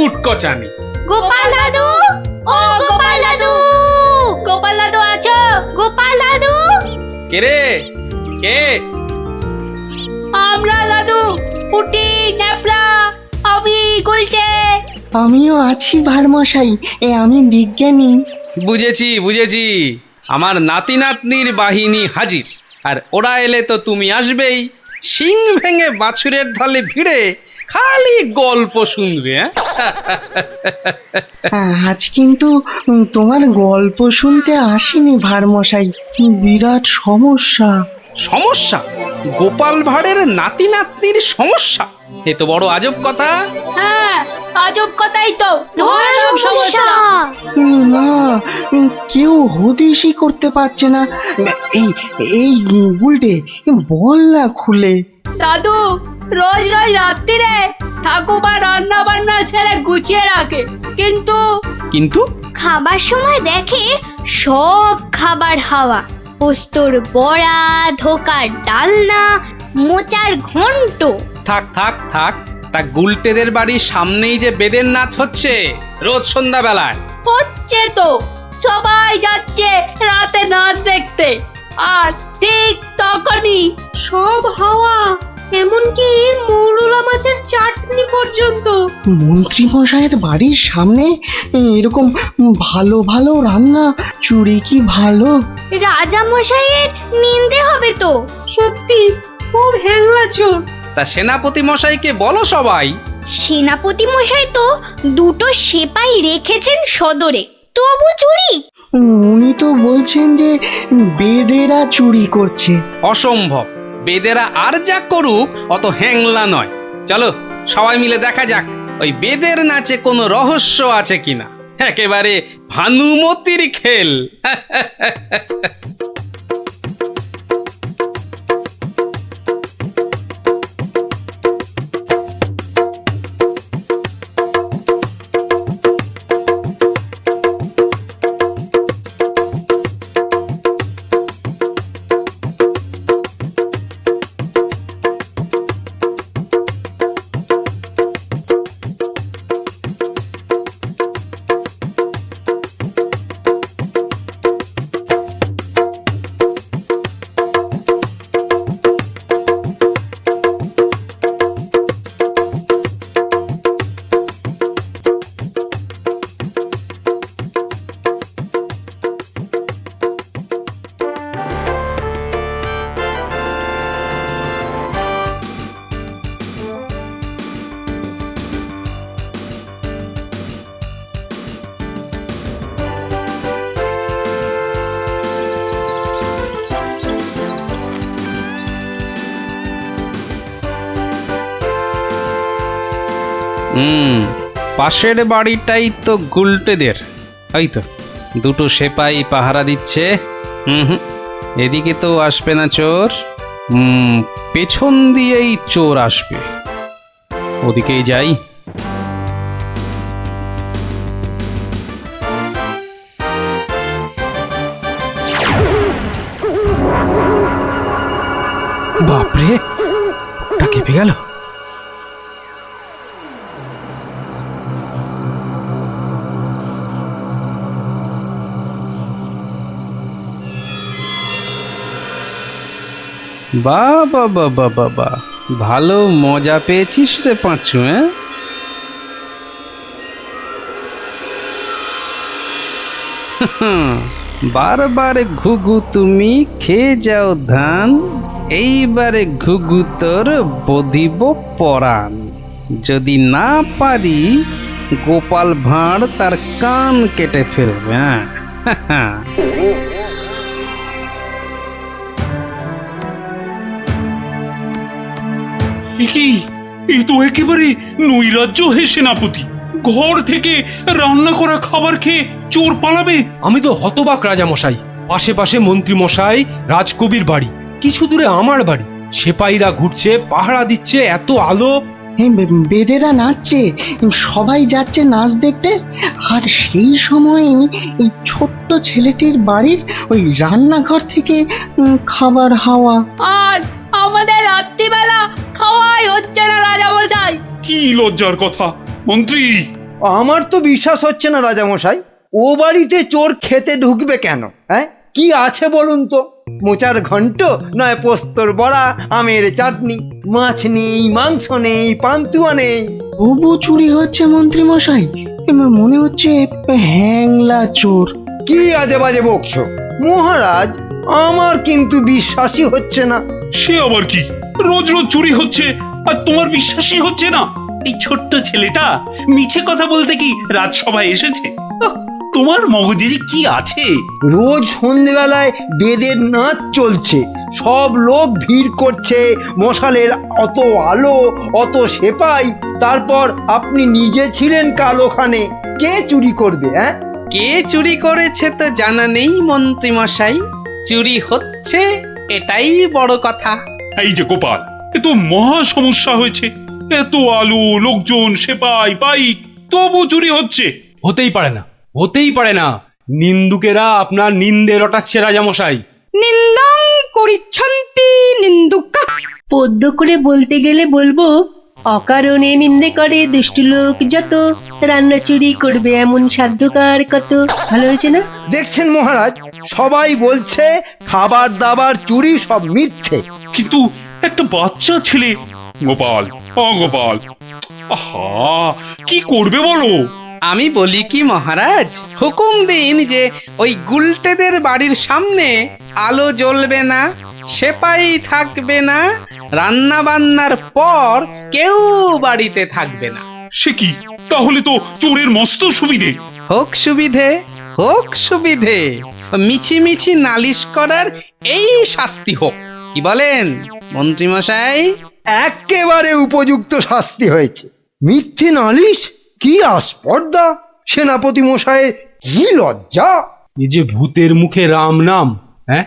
কুটকচানি। গোপাল দাদু, ও গোপাল দাদু, গোপাল দাদু আছো? গোপাল দাদু, কে রে? কে? আমরা দাদু, পুটি, ন্যাপলা, আমি গুলটে। আমিও আছি ভারমশাই, আমি বিজ্ঞানী। বুঝেছি বুঝেছি, আমার নাতি নাতনির বাহিনী হাজির। আর ওরা এলে তো তুমি আসবেই, শিং ভেঙে বাছুরের ঢালে ভিড়ে খালি গল্প শুনবে। আজ কিন্তু তোমার গল্প শুনতে আসিনি ভারমশাই, বিরাট সমস্যা। সমস্যা? গোপাল ভাঁড়ের নাতি নাতনির সমস্যা? এ তো বড় আজব কথা। হ্যাঁ, আজব কথাই তো, ভয়ানক সমস্যা। না, কেউ হদিশই করতে পারছে না। এই এই উল্টে বল না খুলে। দাদু রোজ রোজ রাত্রিরে ঠাকুমা রান্না বান্না ছেড়ে গুছিয়ে রাখে, কিন্তু কিন্তু খাবার সময় দেখে সব খাবার হাওয়া, পোস্তর বড়া, ধোকার ডালনা, মোচার ঘন্ট। থাক থাক থাক, তা গুলটেদের বাড়ির সামনেই যে বেদের নাচ হচ্ছে রোজ সন্ধ্যাবেলায়। হচ্ছে তো, সবাই যাচ্ছে রাতে নাচ দেখতে, আর ঠিক তখনই সব হাওয়া, এমনকি মৌরলা মাছের চাটনি পর্যন্ত। মন্ত্রী মশাইয়ের বাড়ির সামনে এরকম ভালো ভালো রান্না, চুরি কি ভালো? রাজা মশাইয়ের নিন্দে হবে তো। সত্যি খুব হ্যাংলা চোর। তা সেনাপতি মশাইকে বলো সবাই। সেনাপতি মশাই তো দুটো সেপাই রেখেছেন সদরে, তবু চুরি। উনি তো বলছেন যে বেদেরা চুরি করছে। অসম্ভব, বেদেরা আর যা করুক অত হ্যাংলা নয়। চলো সবাই মিলে দেখা যাক ওই বেদের নাচে কোনো রহস্য আছে কিনা। একেবারে ভানুমতির খেল। পাশের বাড়িটাই তো গুলটেদের, ওই তো দুটো সেপাই পাহারা দিচ্ছে। এদিকে তো আসবে না চোর, পেছন দিয়েই চোর আসবে, ওদিকেই যাই। বাপরে, ওটা কেঁপে গেল। বাবা বাবা বাবা, ভালো মজা পেয়েছিস রে পাঁচু। বারবার ঘুঘু তুমি খেয়ে যাও ধান, এইবারে ঘুঘু তোর বধিব পরাণ। যদি না পারি গোপাল ভাঁড় তার কান কেটে ফেলবে। এই তো একেবারে নৈরাজ্য হে সেনাপতি। ঘর থেকে রান্না করা খাবার খেয়ে চোর পালাবে? আমি তো হতবাক রাজা মশাই। পাশে পাশে মন্ত্রী মশাই, রাজকবির বাড়ি, কিছু দূরে আমার বাড়ি, সেপাইরা ঘুরছে, পাহারা দিচ্ছে, এত আলো। বেদেরা নাচছে, সবাই যাচ্ছে নাচ দেখতে। আর সেই সময় এই ছোট্ট ছেলেটির বাড়ির ওই রান্নাঘর থেকে খাবার হাওয়া। আর আমাদের রাত্রিবেলা খাওয়াই হচ্ছে না রাজা মশাই। কি লজ্জার কথা! মন্ত্রী, আমার তো বিশ্বাস হচ্ছে না রাজামশাই, ও বাড়িতে চোর খেতে ঢুকবে কেন? হ্যাঁ, কি আছে বলুন তো? মোচার ঘন্ট, নয় পোস্তর বড়া, আমের চাটনি, মাছ নেই, মাংস নেই, পান্তুয়া নেই। তবু চুরি হচ্ছে মন্ত্রী মশাই, মনে হচ্ছে হ্যাংলা চোর। কি আজে বাজে বকছো মহারাজ, আমার কিন্তু বিশ্বাসই হচ্ছে না। সে আবার কি? রোজ রোজ চুরি হচ্ছে আর তোমার বিশ্বাসই হচ্ছে না? এই ছোট্ট ছেলেটা মিছে কথা বলতে কি রাজসভায় এসেছে? তোমার মগজে যে কি আছে! রোজ সন্ধেবেলায় বেদের নাচ চলছে, সব লোক ভিড় করছে, মশালের অত আলো, অত সেপাই, তারপর আপনি নিজে ছিলেন কাল ওখানে। কে চুরি করবে? হ্যাঁ, কে চুরি করেছে তো জানা নেই মন্ত্রী মশাই, চুরি হচ্ছে এটাই বড় কথা। এই যে গোপাল, এ তো মহা সমস্যা হয়েছে। এত আলো, লোকজন, সেপাই, বাইক, তবু চুরি হচ্ছে। হতেই পারে না, হতেই পারে না। নিন্দুকেরা আপনার নিন্দে রটাচ্ছে রাজামশাই। নিন্দং করিচ্ছন্তি নিন্দুকা। পদ্য করে বলতে গেলে বলবো, অকারণে নিন্দে করে দুষ্টু লোক যত, রান্না চুরি করবে এমন সাধ্যকার কত। ভালো হয়েছে না? দেখছেন মহারাজ, সবাই বলছে খাবার দাবার চুরি সব মিথ্যে। কিন্তু একটা বাচ্চা ছেলে। গোপাল, গোপাল, আহা, কি করবে বলো? আমি বলি কি মহারাজ, হুকুম দিন যে ওই গুলটেদের বাড়ির সামনে আলো জ্বলবে না, সেপাই থাকবে না, রান্না বান্নার পর কেউ বাড়িতে থাকবে না। সে কি? তাহলে তো চোরের মস্ত সুবিধে। হোক সুবিধে, হোক সুবিধে, মিছি মিছি নালিশ করার এই শাস্তি হোক। কি বলেন মন্ত্রী মশাই? একেবারে উপযুক্ত শাস্তি হয়েছে। মিথ্যে নালিশ? কি আস্পর্ধা! সেনাপতি মশাই, কি লজ্জা! এই যে ভূতের মুখে রাম নাম, হ্যাঁ,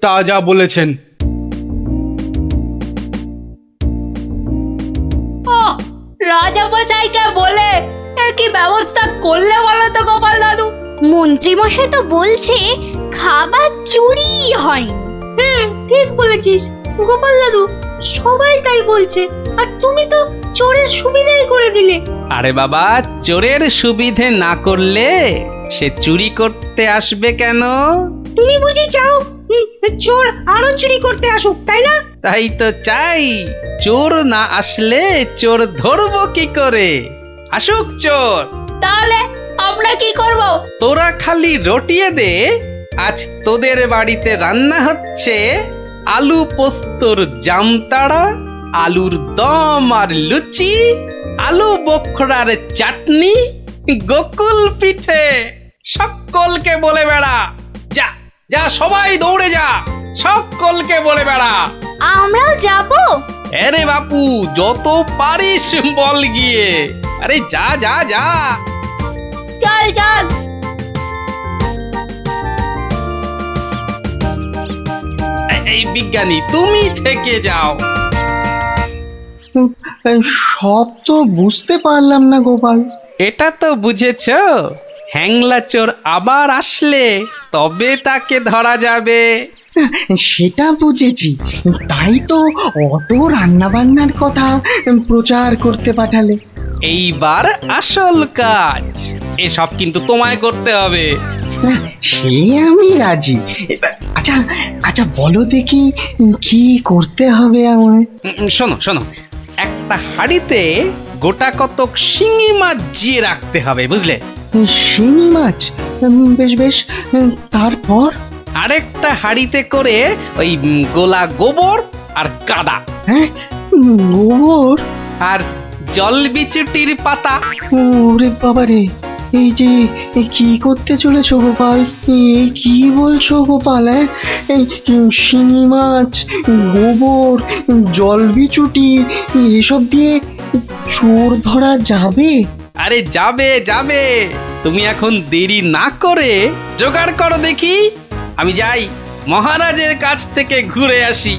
তা যা বলেছেন। রাজা মশাইকে বলে কি ব্যবস্থা করলে বলো তো গোপাল দাদু? মন্ত্রী মশাই তো বলছে খাবার চুরি হয়নি। হ্যাঁ, ঠিক বলেছিস গোপাল দাদু, সবাই তাই বলছে, আর তুমি তো চোরের সুবিধাই করে দিলে। আরে বাবা, চোরের সুবিধে না করলে সে চুরি করতে আসবে কেন? তুমি বুঝি চাও চোর আরো চুরি করতে আসুক, তাই না? তাই তো চাই। চোর না আসলে চোর ধরবো কি করে? আসুক চোর। তাহলে আমরা কি করব? তোরা খালি রটিয়ে দে, আজ তোদের বাড়িতে রান্না হচ্ছে আলু পোস্তর জামতাড়া, আলুর দম আর লুচি, আলু বোখরার চাটনি, গোকুল পিঠে। সকলকে বলে বেড়া, যা যা, সবাই দৌড়ে যা, সকলকে বলে বেড়া। আমরাও যাব। আরে বাপু, যত পারিস বল গিয়ে। আরে যা যা যা। চল চল। এই বিজ্ঞানী, তুমি থেকে যাও। সব তো বুঝতে পারলাম না গোপাল। এটা তো বুঝেছ, হ্যাংলা চোর আবার আসলে তবে তাকে ধরা যাবে। সেটা বুঝেছি, তাই তো অত রান্না বান্নার কথা প্রচার করতে পাঠালে। এইবার আসল কাজ, এসব কিন্তু তোমায় করতে হবে। না, সে আমি রাজি। আচ্ছা আচ্ছা, বলো দেখি কি করতে হবে আমায়। শোনো শোনো, একটা হাঁড়িতে গোটা কতক শিঙি মাছ জিয়ে রাখতে হবে, বুঝলে? শিঙি মাছ? বেশ বেশ, তারপর? আরেকটা হাঁড়িতে করে ওই গোলা গোবর আর কাদা, হ্যাঁ, গোবর আর জল বিচুটির পাতা। ওরে বাবারে, এই যে কি করতে চলেছো গোপাল? এই কি বলছো গোপাল? হ্যাঁ, এই শিঙি মাছ, গোবর, জল বিচুটি, এসব দিয়ে চোর ধরা যাবে? আরে যাবে যাবে, তুমি এখন দেরি না করে জোগাড় করো দেখি। আমি যাই, মহারাজের কাছ থেকে ঘুরে আসি।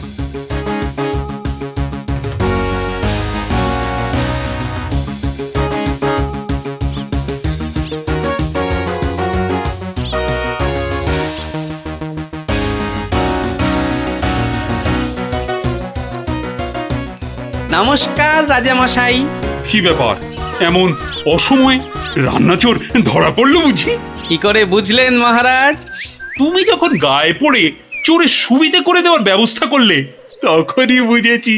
নমস্কার রাজামশাই। কি ব্যাপার, এমন অসময়ে রান্নাচোর ধরা পড়লো বুঝি? কি করে বুঝলেন মহারাজ? তুমি যখন গায়ে পড়ে চোরের সুবিধে করে দেওয়ার ব্যবস্থা করলে তখনই বুঝেছি।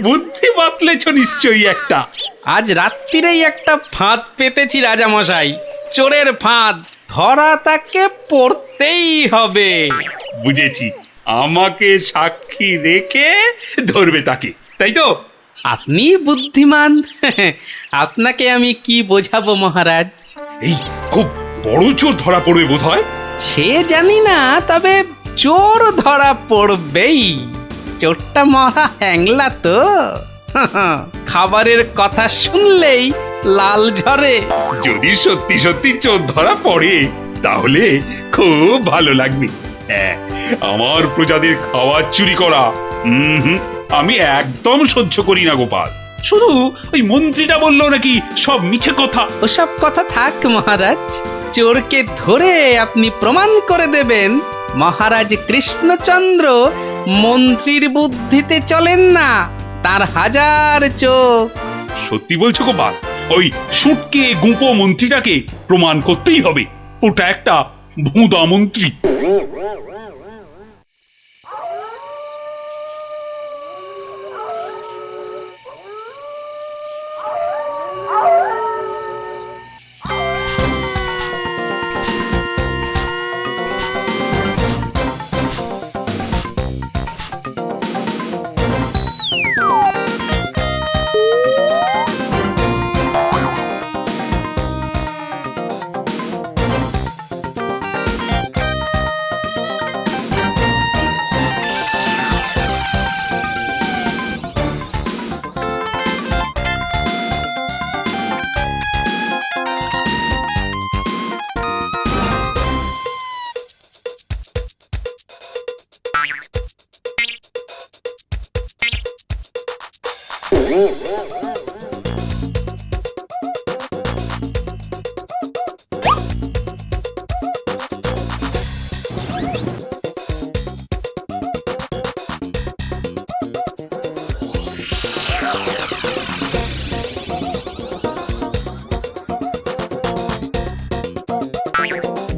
বুদ্ধি বাতলেছ নিশ্চয়ই একটা। আজ রাত্রিরেই একটা ফাঁদ পেতেছি রাজামশাই, চোরের ফাঁদ, ধরা তাকে পড়তেই হবে। বুঝেছি, আমাকে সাক্ষী রেখে ধরবে তাকে, তাই তো? আপনি বুদ্ধিমান। আপনাকে আমি কি বোঝাবো মহারাজ? এই খুব বড় চোর ধরা পড়বে বোধ হয়। সে জানি না, তবে চোর ধরা পড়বেই। চোরটা মহা হ্যাংলা তো। খাবারের কথা শুনলেই লাল ঝরে। যদি সত্যি সত্যি চোর ধরা পড়ে তাহলে খুব ভালো লাগবে। হ্যাঁ, আমার প্রজাদের খাওয়া চুরি করা আমি একদম সহ্য করি না গোপাল। শুধু ওই মন্ত্রীটা বললো নাকি সব মিছে কথা। ওসব কথা থাক মহারাজ, চোরকে ধরে আপনি প্রমাণ করে দেবেন মহারাজ কৃষ্ণচন্দ্র মন্ত্রীর বুদ্ধিতে চলেন না, তার হাজার চোখ। সত্যি বলছো গোপাল? ওই সুটকে গুঁপো মন্ত্রীটাকে প্রমাণ করতেই হবে ওটা একটা ভুঁদা মন্ত্রী।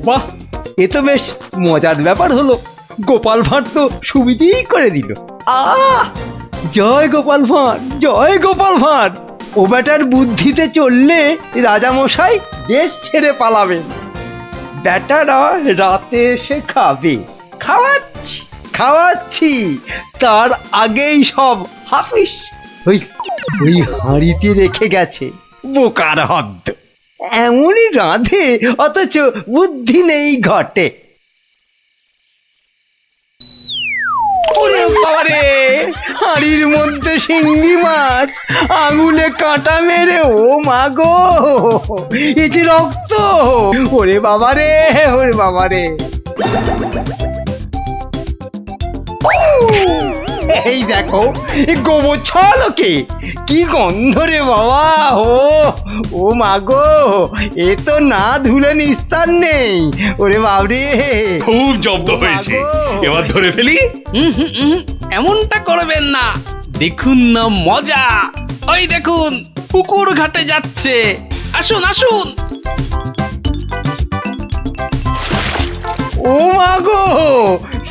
বাহ, এ তো বেশ মজার ব্যাপার হলো। গোপাল ভাঁড় তো সুবিধেই করে দিল। আহ, জয় গোপাল ভাঁড়, জয় গোপাল ভাঁড়। ও বেটার বুদ্ধিতে চললে রাজামশাই দেশ ছেড়ে পালাবেন। বেটারা রাতে এসে খাবে, খাওয়াচ্ছি খাওয়াচ্ছি, তার আগেই সব হাফিস ওই ওই হাঁড়িতে রেখে গেছে। বোকার হদ্দ, এমনই রাঁধে অথচ বুদ্ধি নেই ঘটে। ওরে বাবারে, হাঁড়ির মধ্যে শিঙ্গি মাছ, আঙুলে কাঁটা মেরে, ও মা গো, এ যে রক্ত! ওরে বাবারে, ওরে বাবারে! এই দেখো, গোবর ছলকে কি গন্ধ রে বাবা! ও মা গো, এ তো না ধুলে নিস্তার নেই। ওরে বাবরে, খুব জব্দ হয়েছে, এবার ধরে ফেলি। এমনটা করবেন না, দেখুন না মজা। ওই দেখুন, পুকুর ঘাটে যাচ্ছে। আসুন আসুন। ও মা গো,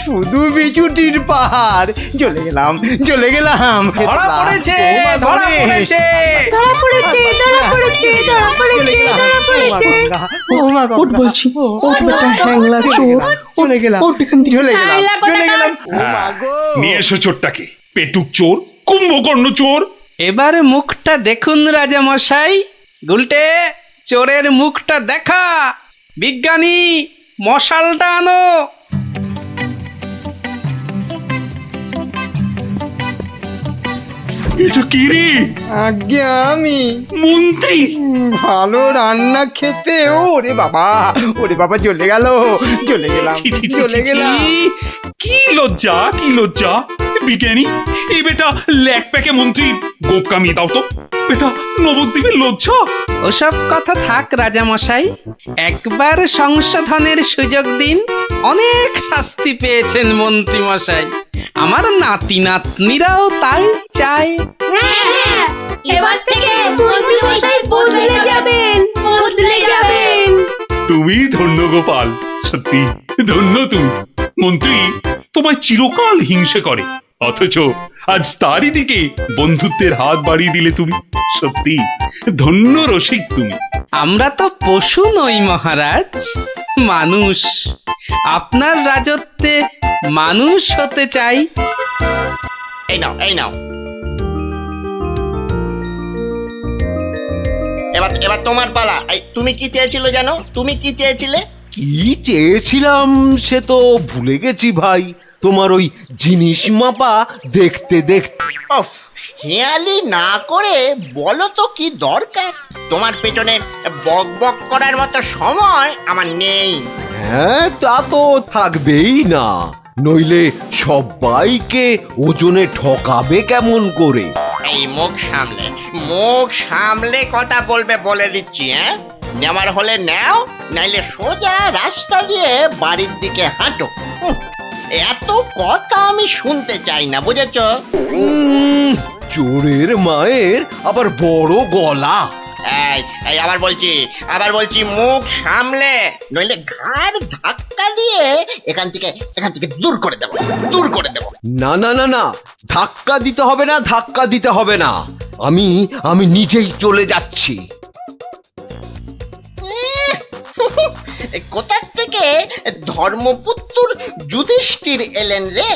শুধু বিচুটির পাহাড়। চলে গেলাম, চলে গেলাম। ধরা পড়েছে, ও মা, ধরা পড়েছে। ধরা পড়েছে, ধরা পড়েছে, ধরা পড়েছে, ধরা পড়েছে। ও মা গো, ওঠ বলছি, ওঠ বেটা হ্যাংলা চোর। চলে গেলাম, ওঠ এখান থেকে। চলে গেলাম, হ্যাংলা চলে কোথাকার। গেলাম। ও মা গো, নিয়ে এসো চোরটাকে, পেটুক চোর, কুম্ভকর্ণ চোর। এবারে মুখটা দেখুন রাজামশাই। গুলটে, চোরের মুখটা দেখা। বিজ্ঞানী, মশালটা আনো। এটা কি রে? আজ্ঞে আমি মন্ত্রী! ভালো রান্না খেতে। ওরে বাবা, ওরে বাবা, চলে গেল, চলে গেলাম, ছি, ছি, ছি, চলে ছি, গেলাম। কি লজ্জা, কি লজ্জা! বিজ্ঞানী, এই বেটা ল্যাক প্যাকে মন্ত্রী গোপ কামিয়ে দাও তো। বেটা নবদ্বীপের লজ্জা। ওসব কথা থাক রাজামশাই, একবার সংশোধনের সুযোগ দিন। অনেক শাস্তি পেয়েছেন মন্ত্রী মশাই, আমার নাতি নাতনিরাও তাই চায়। হ্যাঁ হ্যাঁ, এবার থেকে মন্ত্রীমশাই বদলে যাবেন, বদলে যাবেন। তুমি ধন্য গোপাল, সত্যি ধন্য তুমি। মন্ত্রী তোমায় চিরকাল হিংসে করে, অথচ আজ তারই দিকে বন্ধুত্বের হাত বাড়িয়ে দিলে তুমি। সত্যি ধন্য রসিক তুমি। আমরা তো পশু নই মহারাজ, মানুষ। আপনার রাজত্বে মানুষ হতে চাই। এই নাও, এই নাও। এবার এবার তোমার পালা। এই, তুমি কি চেয়েছিলে জানো? তুমি কি চেয়েছিলে? কি চেয়েছিলাম সে তো ভুলে গেছি ভাই। তোমার ওই জিনিস মাপা দেখতে দেখতে। অফ, হেয়ালি না করে বলো তো কি দরকার? তোমার পেছনে বক বক করার মতো সময় আমার নেই। হ্যাঁ, তা তো থাকবেই না, নইলে সবাইকে ওজনে ঠকাবে কেমন করে? এই মুখ সামলে কথা বলবে বলে দিচ্ছি। হ্যাঁ, নেওয়ার হলে নাও, নাইলে সোজা রাস্তা দিয়ে বাড়ির দিকে হাঁটো। উফ, এত কথা আমি শুনতে চাই না, বুঝেছো? চোরের মায়ের আবার বড় গলা। এই এই আবার বলছি মুখ সামলে, নইলে ঘাড় ধাক্কা দিয়ে এখান থেকে দূর করে দেবো। না না না না, ধাক্কা দিতে হবে না, ধাক্কা দিতে হবে না। আমি নিজেই চলে যাচ্ছি। কোথা থেকে ধর্মপুত্র যুধিষ্ঠির এলেন রে?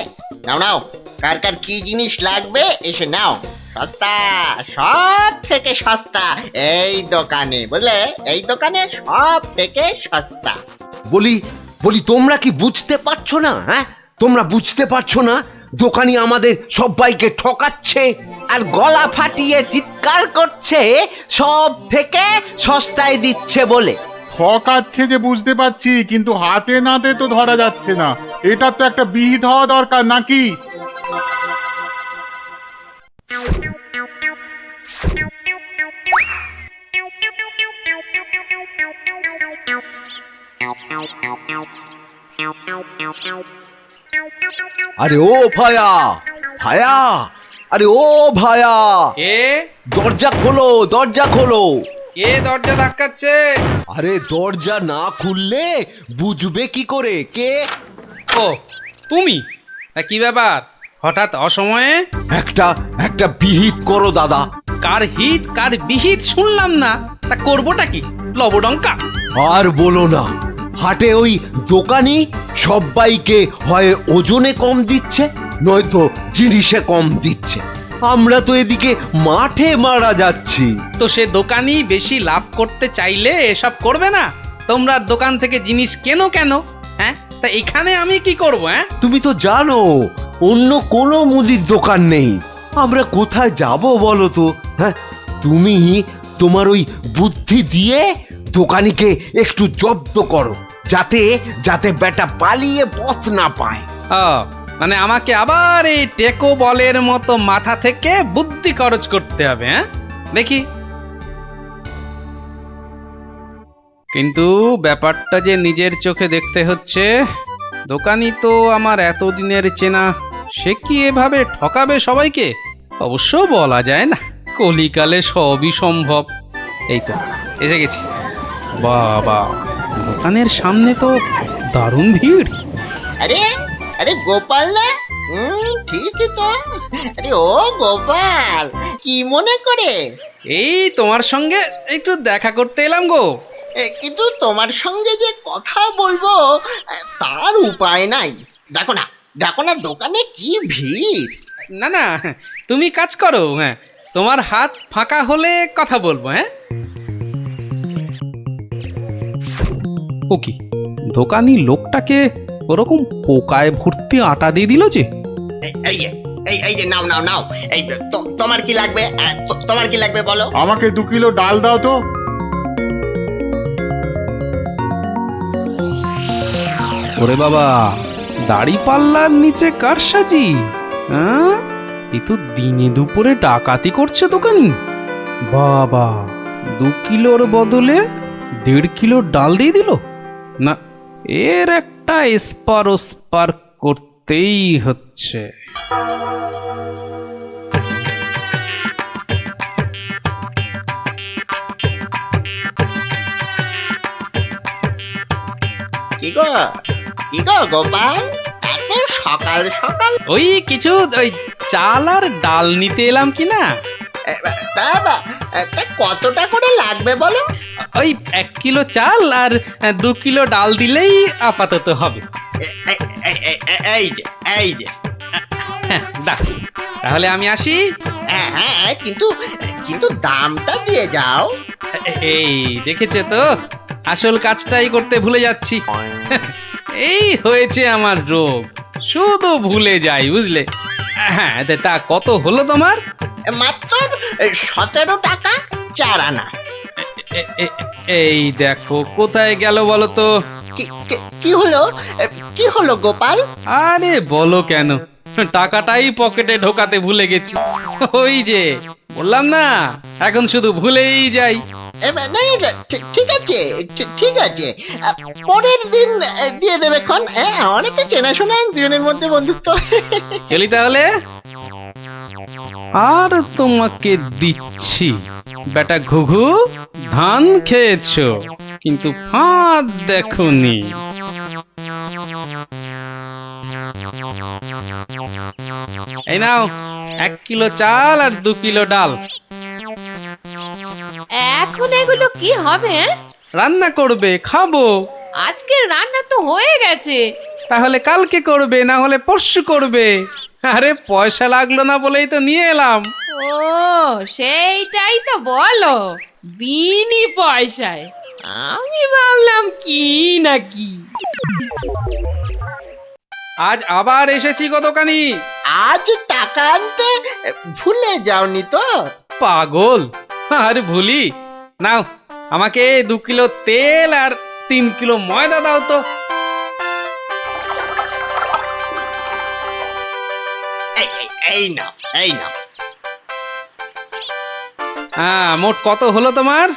নাও নাও, কার কার কি জিনিস লাগবে এসে নাও। সস্তা, সব থেকে সস্তা এই দোকানে, বুঝলে? এই দোকানে সব থেকে সস্তা। বলি তোমরা কি বুঝতে পারছো না? হ্যাঁ, তোমরা বুঝতে পারছো না দোকানি আমাদের সবাইকে ঠকাচ্ছে আর গলা ফাটিয়ে চিৎকার করছে সব থেকে সস্তায় দিচ্ছে বলে। ঠকাচ্ছে যে বুঝতে পারছি, কিন্তু হাতে নাতে তো ধরা যাচ্ছে না। এটা তো একটা বিহিত হওয়া দরকার নাকি? আরে ও ভায়া, আরে ও ভায়া, কে দরজা খোলো, দরজা খোলো। কে দরজা ধাক্কাচ্ছে? আরে দরজা না খুললে বুঝবে কি করে কে? ও তুমি? তা কি ব্যাপার হঠাৎ অসময়ে? একটা বিহিত করো দাদা। কার হিত কার বিহিত শুনলাম না, তা করবোটা কি? লবডঙ্কা? আর বলো না, হাটে ওই দোকানি সবাইকে হয় ওজনে কম দিচ্ছে, নয়তো জিনিসে কম দিচ্ছে। আমরা তো এদিকে মাঠে মারা যাচ্ছি। তো সে দোকানি বেশি লাভ করতে চাইলে এসব করবে না? তোমরা দোকান থেকে জিনিস কেন? হ্যাঁ, তা এখানে আমি কি করব? হ্যাঁ, তুমি তো জানো অন্য কোনো মুদির দোকান নেই। আমরা কোথায় যাব বলো তো? হ্যাঁ, তুমি তোমার ওই বুদ্ধি দিয়ে দোকানিকে একটু জব্দ করো, যাতে বেটা পালিয়ে পথ না পায়। ও, মানে আমাকে আবার এই টেকো বলের মতো মাথা থেকে বুদ্ধি খরচ করতে হবে? হ্যাঁ, দেখি। কিন্তু ব্যাপারটা যে নিজের চোখে দেখতে হচ্ছে। দোকানি তো আমার এতদিনের চেনা, সে কি এভাবে ঠকাবে সবাইকে? অবশ্য বলা যায় না, কলিকালে সবই সম্ভব। এই তো এসে গেছি। বাবা, দোকানের সামনে তো দারুণ ভিড়। আরে আরে গোপাল না? ঠিকই তো। আরে ও গোপাল, কি মনে করে? এই তোমার সঙ্গে একটু দেখা করতে এলাম গো। কিন্তু তোমার সঙ্গে যে কথা বলবো তার উপায় নাই। দেখো না দোকানে কি ভিড়। না, তুমি কাজ করো। হ্যাঁ, তোমার হাত ফাঁকা হলে কথা বলবো। হ্যাঁ, ও কি, দোকানি লোকটাকে ওরকম পোকায় ভর্তি আটা দিয়ে দিল যে? এই যে নাও। এই তোমার কি লাগবে? তোমার কি লাগবে বলো? আমাকে 2 কিলো ডাল দাও তো। ওরে বাবা, দাড়ি পাল্লার নিচে কারসাজি? হ্যাঁ, এ তো দিনে দুপুরে ডাকাতি করছে দোকানি। বাবা, 2 কিলোর বদলে 1.5 কিলো ডাল দিয়ে দিল। না, এর একটা এসপার করতেই হচ্ছে। কি গো গোপাল, এত সকাল সকাল? ওই কিছু ওই চাল আর ডাল নিতে এলাম কি না। বাবা, তা কতটা করে লাগবে বলো? ওই 1 কিলো চাল আর 2 কিলো ডাল দিলেই আপাতত হবে। এই যে হ্যাঁ, দাও। তাহলে আমি আসি। হ্যাঁ, কিন্তু কিন্তু দামটা দিয়ে যাও। এই দেখেছে তো, আসল কাজটাই করতে ভুলে যাচ্ছি। এই হয়েছে আমার রোগ, শুধু ভুলে যাই, বুঝলে। হ্যাঁ, তা কত হলো তোমার? মাত্র 17 টাকা 4 আনা। এই দেখো, কোথায় গেল বলো তো? কি হলো গোপাল? আরে বলো কেন, টাকাটাই পকেটে ঢোকাতে ভুলে গেছি। ওই যে বললাম না, এখন শুধু ভুলেই যাই। ঠিক আছে, ঠিক আছে, পরের দিন দিয়ে দেবে খন। অনেক তো চেনাশোনা, দুজনের মধ্যে বন্ধুত্ব। চলি তাহলে। আর তোমাকে দিচ্ছি বেটা ঘুঘু, ধান খেয়েছো কিন্তু ফাঁদ দেখোনি। এই নাও 1 কিলো চাল আর 2 কিলো ডাল। এখন এগুলো কি হবে? রান্না করবে, খাবো। আজকে রান্না তো হয়ে গেছে। তাহলে কালকে করবে, না হলে পরশু করবে। আরে পয়সা লাগলো না বলেই তো নিয়ে এলাম। ও, সেইটাই তো বলো, বিনি পয়সায়। আমি ভাবলাম কি নাকি। আজ আবার এসেছি গো দোকানি। আজ টাকা আনতে ভুলে যাওনি তো? পাগল, আরে ভুলি। নাও, আমাকে 2 কিলো তেল আর 3 কিলো ময়দা দাও তো। এই নাও। হ্যাঁ, মোট কত হলো তোমার?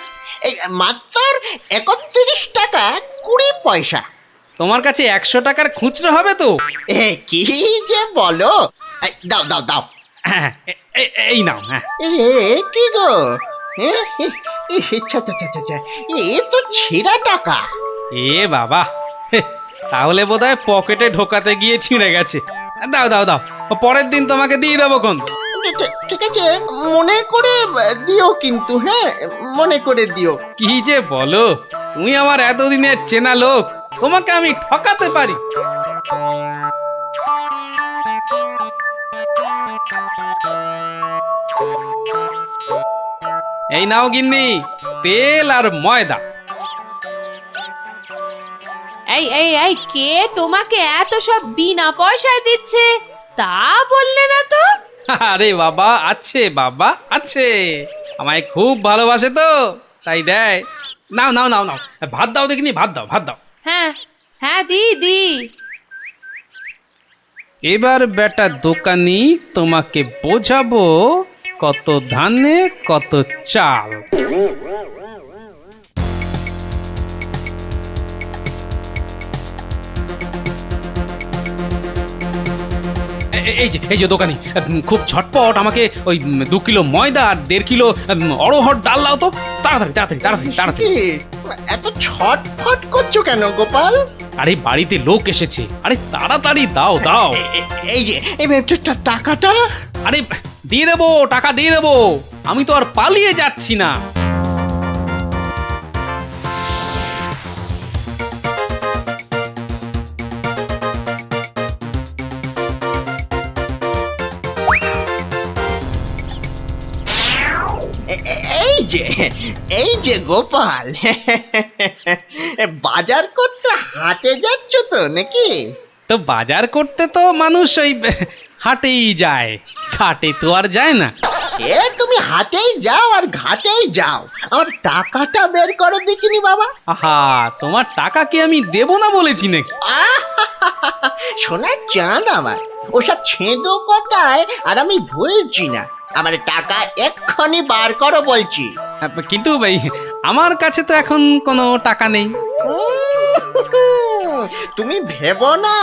এই মাত্র 31 টাকা 20 পয়সা। তোমার কাছে 100 টাকার খুচরো হবে তো? কি যে বলো! দাও। হ্যাঁ, এই নাও। হ্যাঁ, কি গো, এ তো ছেঁড়া টাকা। এ বাবা, তাহলে বোধহয় পকেটে ঢোকাতে গিয়ে ছিঁড়ে গেছে। দাও, পরের দিন তোমাকে দিয়ে দেবো কোন। ঠিক আছে, মনে করে দিও কিন্তু। হ্যাঁ, মনে করে দিও। কি যে বলো, তুমি আমার এতদিনের চেনা লোক, তোমাকে আমি ঠকাতে পারি? এই নাও গিন্নি, তেল আর ময়দা। এই কে তোমাকে এত সব বিনা পয়সায় দিচ্ছে তা বললে না তো? আরে বাবা, আছে, আমায় খুব ভালোবাসে তো, তাই দেয়। নাও, ভাত দাও দেখিনি, ভাত দাও। হ্যাঁ, দি। এবার বেটা দোকানি, তোমাকে বোঝাবো কত ধানে কত চাল। এই যে দোকানি, খুব ঝটপট আমাকে ওই 2 কিলো ময়দা আর 1.5 কিলো অড়হর ডাল দাও তো, তাড়াতাড়ি। এত ছটফট করছো কেন গোপাল? আরে বাড়িতে লোক এসেছে, আরে তাড়াতাড়ি দাও। এই যে টাকাটা। আরে দিয়ে দেবো, টাকা দিয়ে দেবো, আমি তো আর পালিয়ে যাচ্ছি না। এই যে গোপাল, বাজার করতে হাটে যাচ্ছ তো নাকি? তো বাজার করতে তো মানুষ ওই হাটেই যায়, ঘাটে তো আর যায় না। তুমি হাটেই যাও আর ঘাটেই যাও, আমার টাকাটা বের করে দেখিনি বাবা। আহা, তোমার টাকা কি আমি দেব না বলেছি নাকি? সোনার চাঁদ আমার, ওসব ছেঁদো কথায় আর আমি ভুলছি না। আমার টাকা এক্ষুনি বার করো বলছি। কিন্তু ভাই, আমার কাছে তো এখন কোনো টাকা নেই। তুমি ভেবো না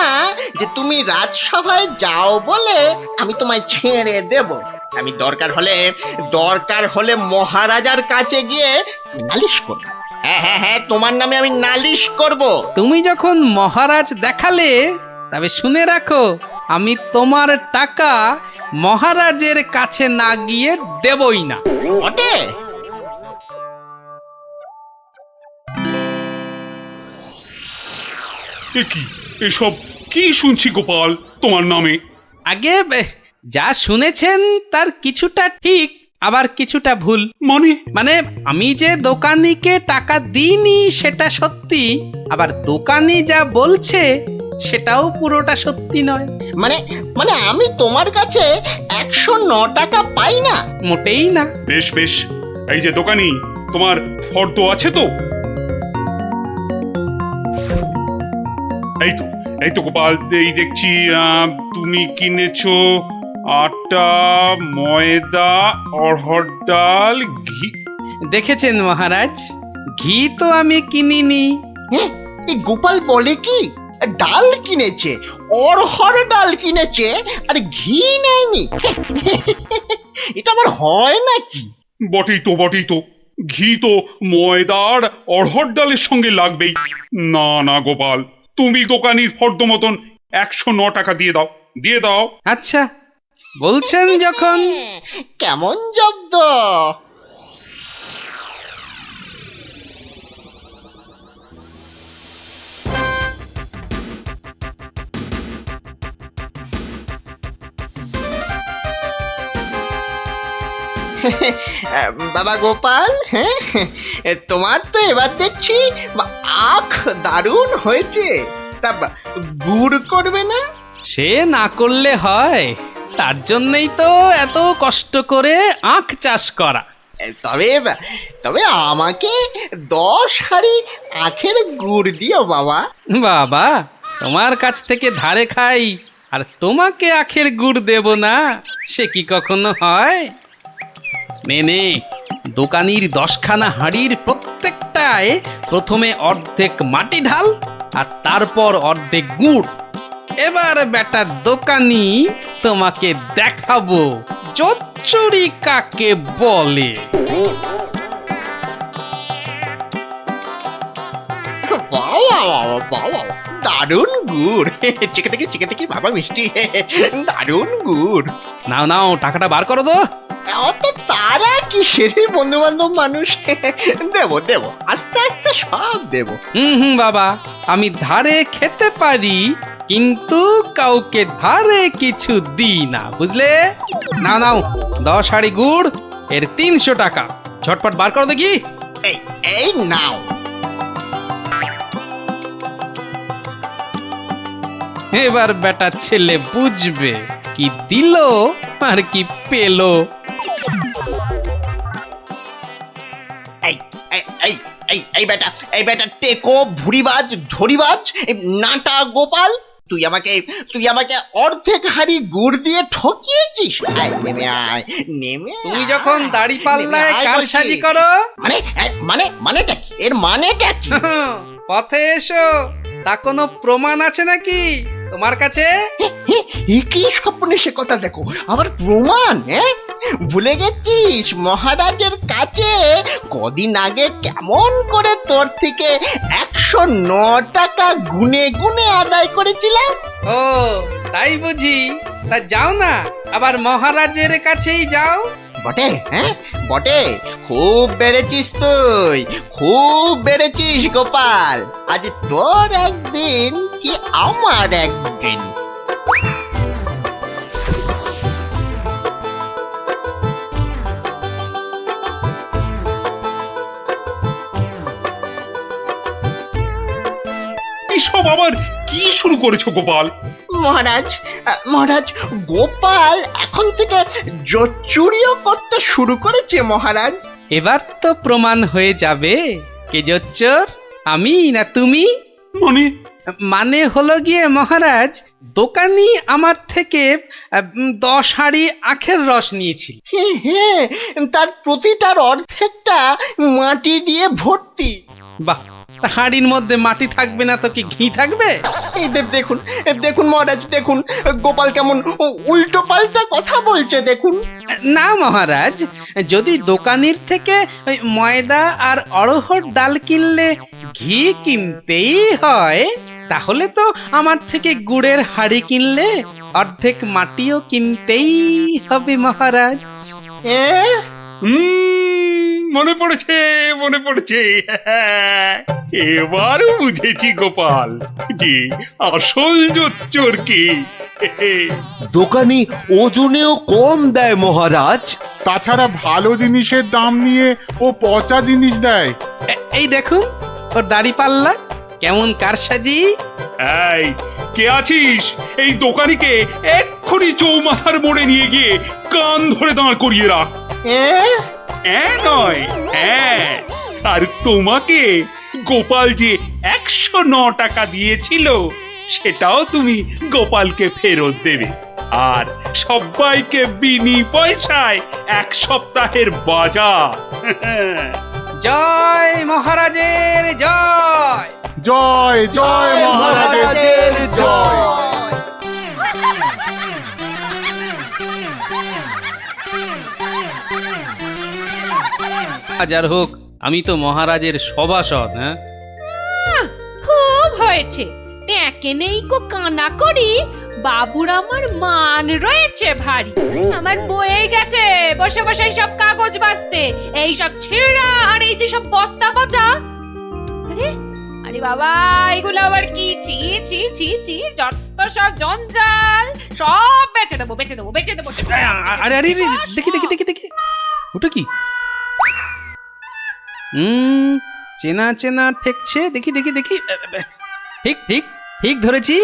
যে তুমি রাজসভায় যাও বলে আমি তোমায় ছেড়ে দেব। আমি দরকার হলে মহারাজার কাছে গিয়ে নালিশ করব। হ্যাঁ হ্যাঁ হ্যাঁ, তোমার নামে আমি নালিশ করব। তুমি যখন মহারাজ দেখালে তবে শুনে রাখো, আমি তোমার টাকা মহারাজের কাছে না গিয়ে দেবই না। বটে? এ কি এসব কি শুনছি গোপাল তোমার নামে? আগে যা শুনেছেন তার কিছুটা ঠিক, আবার কিছুটা ভুল। মানে আমি যে দোকানিকে টাকা দিইনি সেটা সত্যি, আবার দোকানি যা বলছে সেটাও পুরোটা সত্যি নয়। মানে মানে আমি তোমার কাছে 109 টাকা পাই না? মোটেই না। বেশ বেশ, এই যে দোকানি, তোমার ফর্দ আছে তো? এই তো গোপাল, এই দেখছি তুমি কিনেছো আটা, ময়দা, অড়হর ডাল, ঘি। দেখেছেন মহারাজ, ঘি তো আমি কিনিনি। হ্যাঁ, এই গোপাল বলে কি ডাল কিনেছে, অড়হর ডাল কিনেছে, আর ঘি নেয়নি? এটা আবার হয় নাকি? বটেই তো, ঘি তো ময়দার অড়হর ডালের সঙ্গে লাগবেই। না না গোপাল, তুমি দোকানির ফর্দ মতন 109 টাকা দিয়ে দাও। আচ্ছা, বলছেন যখন। কেমন জব্দ? বাবা গোপাল, হ্যাঁ তোমার তো এবার দেখছি আখ দারুণ হয়েছে। তা গুড় করবে না? সে না করলে হয়, তার জন্যই তো এত কষ্ট করে আখ চাষ করা। তবে তবে আমাকে 10 হাঁড়ি আখের গুড় দিও বাবা। বাবা, তোমার কাছ থেকে ধারে খাই আর তোমাকে আখের গুড় দেব না, সে কি কখনো হয়? নে, দোকানির 10খানা হাঁড়ির প্রত্যেকটায় প্রথমে অর্ধেক মাটি ঢাল আর তারপর অর্ধেক গুড়। এবার বেটা দোকানি, তোমাকে দেখাবো জোচ্চুরি কাকে বলে। বাবা, দারুণ গুড়। চিকে থেকে বাবা মিষ্টি, দারুণ গুড়। নাও টাকাটা বার করো তো। অত তারা কিসের, বন্ধু বান্ধব মানুষ। দেব আস্তে আস্তে সব দেব। হুম বাবা, আমি ধারে খেতে পারি, কিন্তু কাউকে ধারে কিছু দিই না, বুঝলে? নাও 10 হাঁড়ি গুড়, এর 300 টাকা। ঝটপট বার করো দেখি। এই নাও। এবার বেটা ছেলে বুঝবে কি দিল আর কি পেলো। এই বেটা টেকো, ভুরিবাজ, ধরিবাজ, নাটা গোপাল, তুই আমাকে অর্ধেক হাঁড়ি গুড় দিয়ে ঠকিয়েছিস। নেমে তুমি যখন দাড়ি পাল্লায় কারসাজি করো। মানেটা কি? এর মানেটা কি? পথে এসো, তা কোনো প্রমাণ আছে নাকি তোমার কাছে? কি স্বপ্নে সে কথা দেখো, আবার প্রমাণ? ভুলে গেছিস মহারাজের কাছে কদিন আগে কেমন করে তোর থেকে 109 টাকা গুনে গুনে আদায় করেছিলাম? ও তাই বুঝি? তা যাও না, আবার মহারাজের কাছেই যাও। বটে, খুব বেড়েছিস তুই, খুব বেড়েছিস গোপাল। আজ তোর একদিন কি আমার একদিন। এসব আবার কি শুরু করেছো গোপাল? মহারাজ, গোপাল এখন থেকে জোচ্চুরিও করতে শুরু করেছে মহারাজ। এবার তো প্রমাণ হয়ে যাবে কে জোচ্চোর, আমি না তুমি। মানে হলো গিয়ে মহারাজ, দোকানি আমার থেকে 10 হাঁড়ি আখের রস নিয়েছিল। হ্যাঁ, তার প্রতিটার অর্ধেকটা মাটি দিয়ে ভর্তি। বাহ, তা হাঁড়ির মধ্যে মাটি থাকবে না তো কি ঘি থাকবে? এই দেখুন, দেখুন মহারাজ, দেখুন গোপাল কেমন উল্টো পাল্টা কথা বলছে দেখুন। না মহারাজ, যদি দোকানির থেকে ওই ময়দা আর অড়হর ডাল কিনলে ঘি কিনতেই হয়, তাহলে তো আমার থেকে গুড়ের হাঁড়ি কিনলে অর্ধেক মাটিও কিনতেই হবে মহারাজ। মনে পড়েছে, মনে পড়েছে। এবার বুঝেছি গোপাল যে আসল জোচ্চোর কি। দোকানি ওজনেও কম দেয় মহারাজ। তাছাড়া ভালো জিনিসের দাম নিয়ে ও পচা জিনিস দেয়। এই দেখুন ওর দাড়ি পাল্লা কেমন কারসাজি। এই কে আছিস? এই দোকানিকে এক্ষুনি চৌমাথার মোড়ে নিয়ে গিয়ে কান ধরে দাঁড় করিয়ে রাখ। নয়, হ্যাঁ। আর তোমাকে গোপাল যে 109 টাকা দিয়েছিল সেটাও তুমি গোপালকে ফেরত দেবে। আর সবাইকে বিনি পয়সায় 1 সপ্তাহের বাজার। জয় মহারাজের জয়। জয় জয় মহারাজের জয়। হাজার হোক, আমি তো মহারাজের সভাসদ। হ্যাঁ, খুব হয়েছে। একে নেই কো কানা করি, বাবুর আমার মান রয়েছে ভারী। আমার বয়ে গেছে বসে বসে সব কাগজ বাঁচতে, এই সব ছেঁড়া আর এই যে সব বস্তা পচা। আরে আরে বাবা, এগুলো আবার কি? চি চি চি চি, যত সব জঞ্জাল, সব বেচে দেবো বেচে দেবো বেচে দেবো। আরে আরে দেখি দেখি দেখি দেখি, ওটা কি? চেনা চেনা ঠেকছে, দেখি দেখি দেখি। ঠিক ঠিক ঠিক ধরেছি,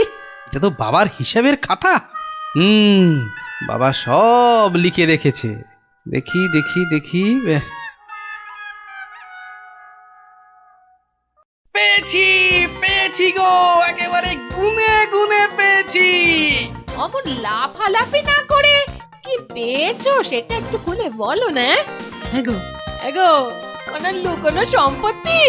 এটা তো বাবার হিসাবের খাতা। বাবা সব লিখে রেখেছে। দেখি দেখি দেখি, পেয়েছি পেয়েছি গো, একেবারে গুনে গুনে পেয়েছি। অমন লাফালাফি না করে কি পেয়েছো সেটা একটু খুলে বলো না। এগো এগো, কোনো লুকোনো সম্পত্তি?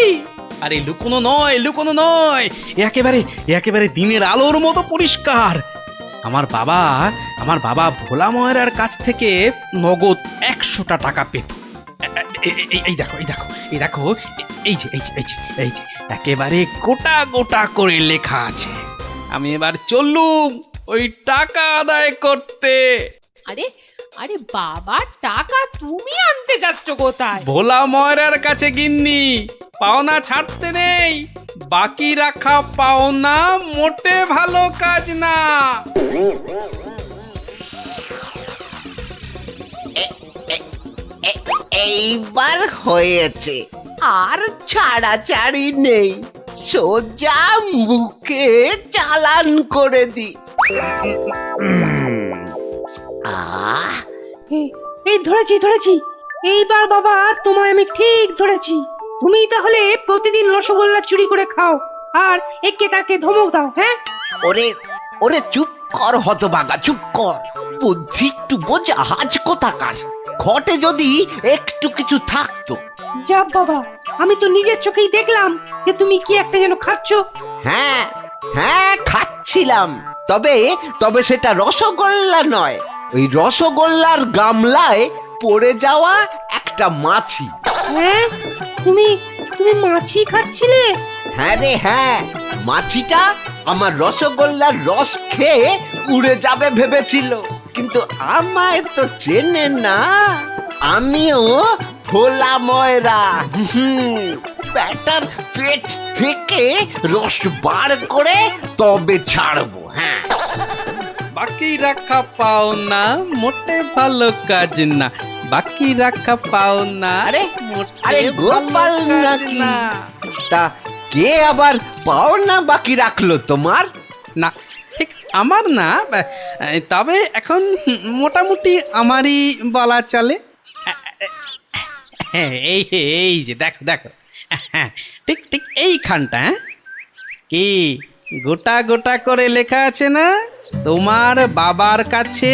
আরে লুকোনো নয়, লুকোনো নয়, একেবারে একেবারে দিনের আলোর মতো পরিষ্কার। আমার বাবা ভোলা ময়রার কাছ থেকে নগদ 100টা টাকা পেত। এই দেখো এই দেখো এই দেখো, এই যে এই যে এই যে এই যে একেবারে গোটা গোটা করে লেখা আছে। আমি এবার চললুম ওই টাকা আদায় করতে। আরে আরে বাবা, টাকা তুমি আনতে যাচ্ছ কোথায়? ভোলা ময়রার কাছে গিন্নি, পাওনা ছাড়তে নেই। বাকি রাখা পাওনা মোটে ভালো কাজ না। এইবার হয়েছে, আর ছাড়াছাড়ি নেই, সোজা মুখে চালান করে দি। এই ধরেছি ধরেছি, এইবার বাবা তোমায় আমি ঠিক ধরেছি। তুমি তাহলে প্রতিদিন রসগোল্লা চুরি করে খাও আর একে তাকে ধমক দাও। হ্যাঁ, ওরে ওরে চুপ কর হতভাগা, চুপ কর। বুদ্ধি একটু বোঝ, আজ কোথাকার। ঘটে যদি একটু কিছু থাকতো। যা বাবা, আমি তো নিজের চোখেই দেখলাম যে তুমি কি একটা যেন খাচ্ছ। হ্যাঁ হ্যাঁ, খাচ্ছিলাম। তবে তবে সেটা রসগোল্লা নয়, ওই রসগোল্লার গামলায় পড়ে যাওয়া একটা মাছি। হ্যাঁ, তুমি তুমি মাছি খাচ্ছিলে? হ্যাঁ রে হ্যাঁ, মাছিটা আমার রসগোল্লার রস খেয়ে উড়ে যাবে ভেবেছিল, কিন্তু আমায় তো চেনে না। আমিও ভোলা ময়রা। ব্যাটার পেট থেকে রস বার করে তবে ছাড়বো। হ্যাঁ, বাকি রাখা পাওনা মোটে ভালো কাজ না। বাকি রাখা পাওনা আরে মোটে আরে গোপাল ভালো কাজ নাকি? না। তা কে আবার পাওনা বাকি রাখলো তোমার? না, ঠিক আমার না, তবে এখন মোটামুটি আমারই বলা চলে। এই এই যে দেখো দেখো, ঠিক ঠিক এইখানটা। কি গোটা গোটা করে লেখা আছে না? তোমার বাবার কাছে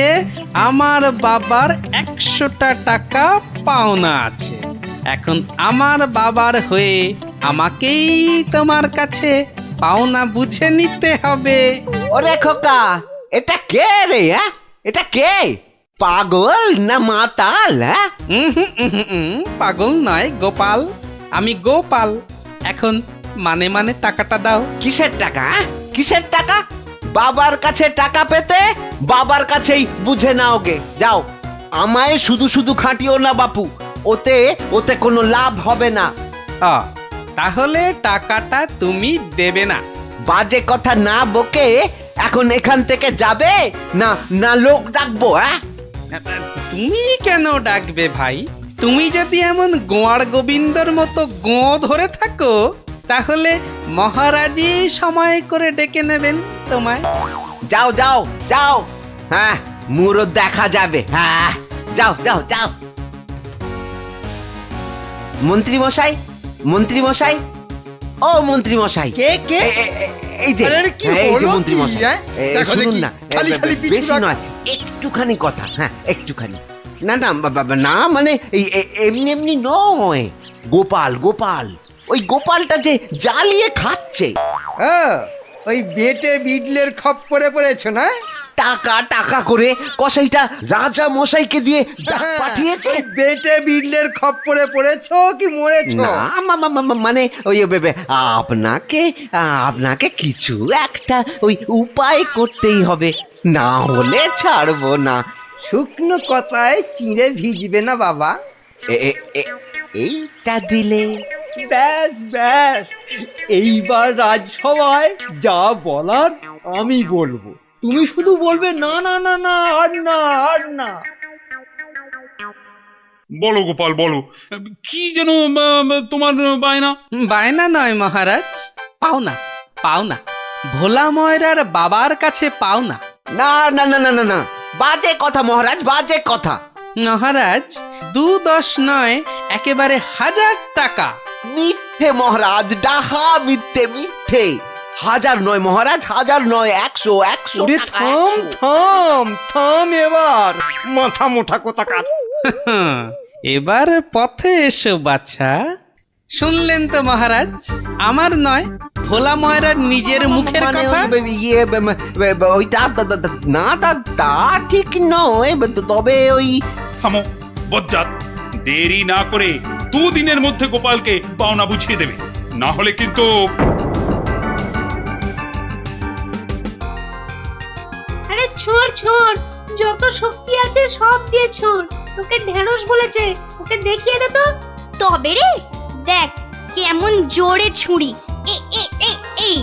আমার বাবার 100টা টাকা পাওনা আছে। এখন আমার বাবার হয়ে আমাকেই তোমার কাছে পাওনা বুঝে নিতে হবে। ওরে খোকা, এটা কে রে? হ্যাঁ, এটা কে? পাগল না মাতাল? হ্যাঁ, পাগল নয় গোপাল, আমি গোপাল। এখন মানে মানে টাকাটা দাও। কিসের টাকা? কিসের টাকা? বাবার কাছে টাকা পেতে বাবার কাছেই বুঝে নাও গে। যাও, আমায় শুধু শুধু খাটিও না বাপু, ওতে ওতে কোনো লাভ হবে না। তাহলে টাকাটা তুমি দেবে না? বাজে কথা না বকে এখন এখান থেকে যাবে না না লোক ডাকবো? হ্যাঁ, তুমি কেন ডাকবে ভাই? তুমি যদি এমন গোয়ার গোবিন্দর মতো গো ধরে থাকো তাহলে মহারাজই সময় করে ডেকে নেবেন তোমায়। যাও যাও যাও, হ্যাঁ মুরো দেখা যাবে। হ্যাঁ, যাও যাও যাও। মন্ত্রী মশাই, মন্ত্রী মশাই, ও মন্ত্রী মশাই। কে কে? এই যে কি এই যে হলো মন্ত্রী কি, মশাই, হ্যাঁ? দেখো শুনুন দেখি, না, খালি খালি পিছু বেশি রাখ- নয়, একটুখানি কথা। হ্যাঁ, একটুখানি। না না না, মানে এই এমনি এমনি নয়। গোপাল গোপাল, ওই গোপালটা যে জ্বালিয়ে খাচ্ছে। ওই বেটে বিডলের খপ্পরে পড়েছ না? টাকা টাকা করে কসাইটা রাজা মশাইকে দিয়ে ডাক পাঠিয়েছে। ওই বেটে বিডলের খপ্পরে পড়েছ কি মরেছ? না মানে ওই আপনাকে আপনাকে কিছু একটা ওই উপায় করতেই হবে, না হলে ছাড়বো না। শুকনো কথায় চিঁড়ে ভিজবে না বাবা। এইটা দিলে ব্যাস ব্যাস, এইবার রাজসভায় যা বলার আমি বলবো, তুমি শুধু বলবে না না না না, আর না আর না। বলো গোপাল, বলো কি যেন তোমার বায়না? বায়না নয় মহারাজ, পাওনা পাওনা। ভোলা ময়রার বাবার কাছে পাওনা। না না না না না না, বাজে কথা মহারাজ, বাজে কথা। মহারাজ 2-10 নয়, একেবারে 1000 টাকা। মিথ্যে মহারাজ, ডাহা মিথ্যে মিথ্যে। 1000 নয় মহারাজ, 1000 নয়, 100 100 ওরে টাকা, থাম 100। থাম থাম, এবার মাথা মোটা কোথাকার। এবার পথে এসো বাছা। শুনলেন তো মহারাজ, আমার নয় ভোলা ময়রার নিজের মুখের মানে কথা। ওইটা না, তা ঠিক নয়, তবে ওই থামো বজ্জাত, দেরি না করে 2 দিনের মধ্যে গোপালকে পাওনা বুঝিয়ে দেবে, না হলে কিন্তু। আরে ছোড় ছোড়, যত শক্তি আছে সব দিয়ে ছোড়। তোকে ঢেঁড়স বলেছে, ওকে দেখিয়ে দে তো। তবে রে, দেখ কেমন জোরে ছুরি। এই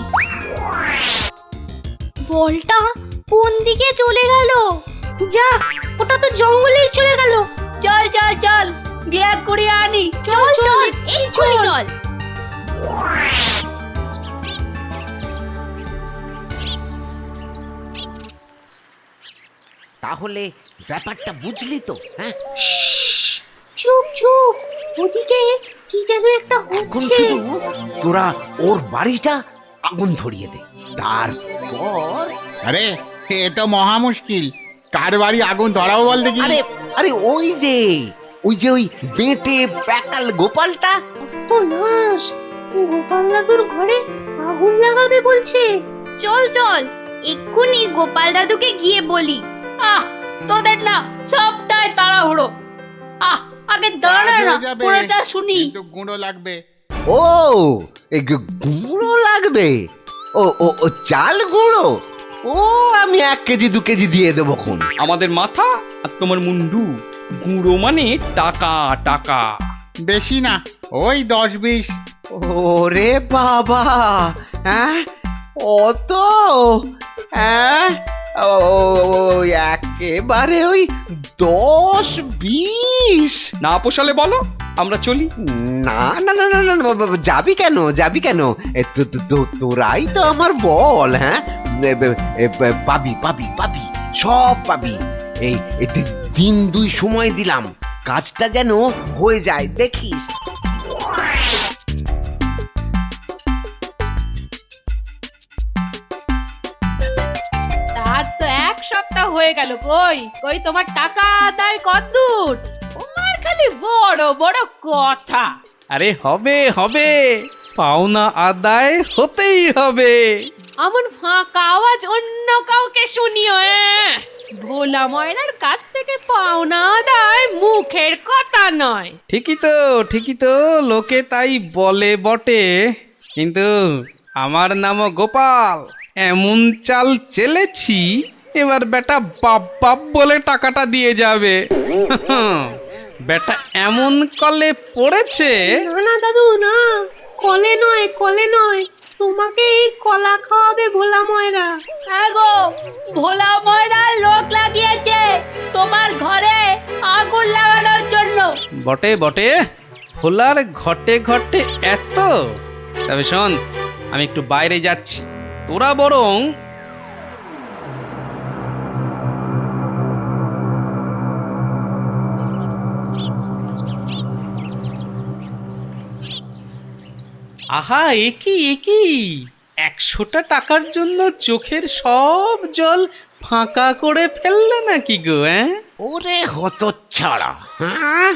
বলটা কোন দিকে চলে গেল? যা, ওটা তো জঙ্গলেই চলে গেল। চল চল চল, ব্যাগ করে আনি। চল চল, এই ছুরি চল। তাহলে ব্যাপারটা বুঝলি তো? হ্যাঁ, চুপ চুপ, ওদিকে কি যেন একটা এখন হচ্ছে। শুধু তোরা ওর বাড়িটা আগুন ধরিয়ে দে, তারপর আরে এ তো মহা মুশকিল, কার বাড়ি আগুন ধরাবো বল দেখি। আরে আরে ওই যে ওই বেটে প্যাকাল গোপালটা। তো নাশ, গোপাল দাদুর ঘরে আগুন লাগাবে বলছে। চল চল, এক্ষুনি গোপাল দাদুকে গিয়ে বলি। তোদের না সবটাই তাড়াহুড়ো। আগে দাঁড়া না, হয়ে যাবে, পুরোটা শুনি। কিন্তু গুঁড়ো লাগবে। ও, এই গুঁড়ো লাগবে? ও ও ও চাল গুঁড়ো? ও, আমি 1 কেজি 2 কেজি দিয়ে দেবো খন। আমাদের মাথা আর তোমার মুন্ডু, গুঁড়ো মানে টাকা টাকা। বেশি না, ওই 10-20। ওরে বাবা, হ্যাঁ অত? হ্যাঁ, একেবারে ওই 10-20? না পোষালে বলো, আমরা চলি। না না না না না না, যাবি কেন, যাবি কেন? তোরাই তো আমার বল। হ্যাঁ, পাবি পাবি পাবি, সব পাবি। এই 3 2 সময় দিলাম, কাজটা যেন হয়ে যায়, দেখিস। আজ তো 1 সপ্তাহ হয়ে গেল। কই কই তোমার টাকা আদায় কতদূর? তোমার খালি বড় বড় কথা। আরে হবে হবে, পাওনা আদায় হতেই হবে। এমন ফাঁকা আওয়াজ অন্য কাউকে শুনিও ভোলা ময়নার কাছ থেকে পাওনা আদায় মুখের কথা নয়। ঠিকই তো লোকে তাই বলে বটে, কিন্তু আমার নামও গোপাল। এমন চাল চেলেছি এবার বেটা বাপ বাপ বলে টাকাটা দিয়ে যাবে। বেটা এমন কলে পড়েছে। না দাদু না, কলে নয় তোমাকে এই কলা খাওয়াবে ভোলা ময়রা। গো ভোলা ময়রা লোক লাগিয়েছে তোমার ঘরে আগুন লাগানোর জন্য। বটে ভোলার ঘটে ঘটে এত। তবে শোন, আমি একটু বাইরে যাচ্ছি, তোরা বরং আহা একি 100টা টাকার জন্য চোখের সব জল ফাঁকা করে ফেললে নাকি গো? ওরে হতচ্ছাড়া, হ্যাঁ